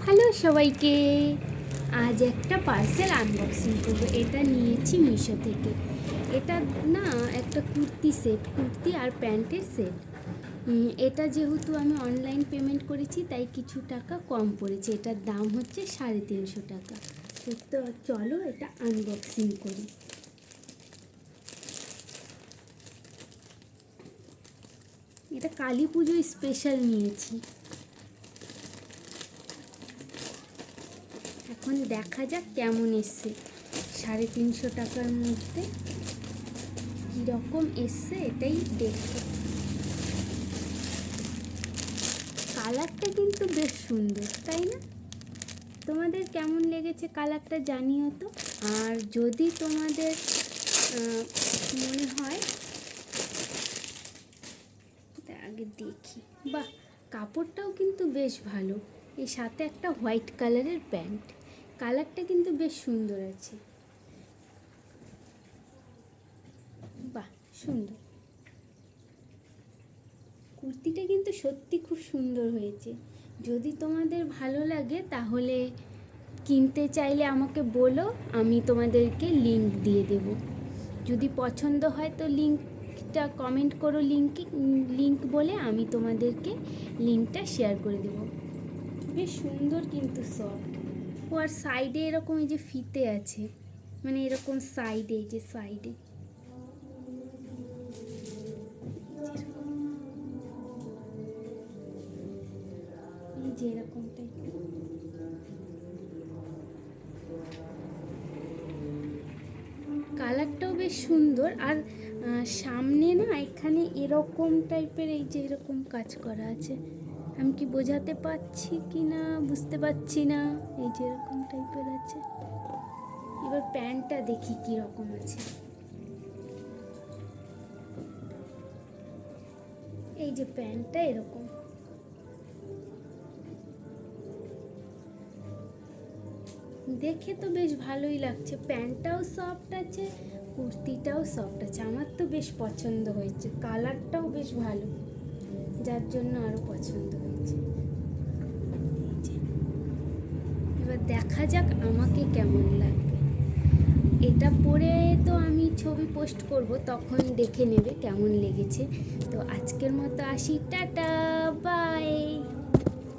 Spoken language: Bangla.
হ্যালো সবাইকে, আজ একটা পার্সেল আনবক্সিং করবো। এটা নিয়েছি মিশো থেকে। এটা না একটা কুর্তি আর প্যান্টের সেট। এটা যেহেতু আমি অনলাইন পেমেন্ট করেছি তাই কিছু টাকা কম পড়েছে। এটার দাম হচ্ছে 350 টাকা। তো চলো এটা আনবক্সিং করি। এটা কালী পুজো স্পেশাল নিয়েছি। এখন দেখা যাক কেমন এসছে। 350 টাকার মধ্যে কীরকম এসছে এটাই দেখো। কালারটা কিন্তু বেশ সুন্দর, তাই না? তোমাদের কেমন লেগেছে কালারটা জানিও তো। আর যদি তোমাদের মনে হয়, আগে দেখি। বাহ, কাপড়টাও কিন্তু বেশ ভালো। এর সাথে একটা হোয়াইট কালারের প্যান্ট। কালারটা কিন্তু বেশ সুন্দর আছে। বাহ, সুন্দর। কুর্তিটা কিন্তু সত্যি খুব সুন্দর হয়েছে। যদি তোমাদের ভালো লাগে তাহলে কিনতে চাইলে আমাকে বলো, আমি তোমাদেরকে লিংক দিয়ে দেব। যদি পছন্দ হয় তো লিংকটা কমেন্ট করো, লিংক বলে আমি তোমাদেরকে লিংকটা শেয়ার করে দেব। বেশ সুন্দর কিন্তু সফট। ও আর সাইডে এরকম এই যে ফিতে আছে, মানে এরকম সাইডে, এই যে সাইডে যে এরকম টাইপের। কালারটাও বেশ সুন্দর। আর সামনে না এখানে এরকম টাইপের এই যে এরকম কাজ করা আছে। আমি কি বোঝাতে পারছি কি না বুঝতে পারছি না। এই যে এরকম টাইপের আছে। এবার প্যান্টটা দেখি কি রকম আছে। এই যে প্যান্টটা এরকম। দেখে তো বেশ ভালোই লাগছে। প্যান্টটাও সফট আছে, কুর্তিটাও সফট আছে। আমার তো বেশ পছন্দ হয়েছে। কালারটাও বেশ ভালো, যার জন্য আরও পছন্দ হয়েছে। এবার দেখা যাক আমাকে কেমন লাগবে। এটা পরে তো আমি ছবি পোস্ট করব, তখন দেখে নেবে কেমন লেগেছে। তো আজকের মতো আসি, টাটা, বাই।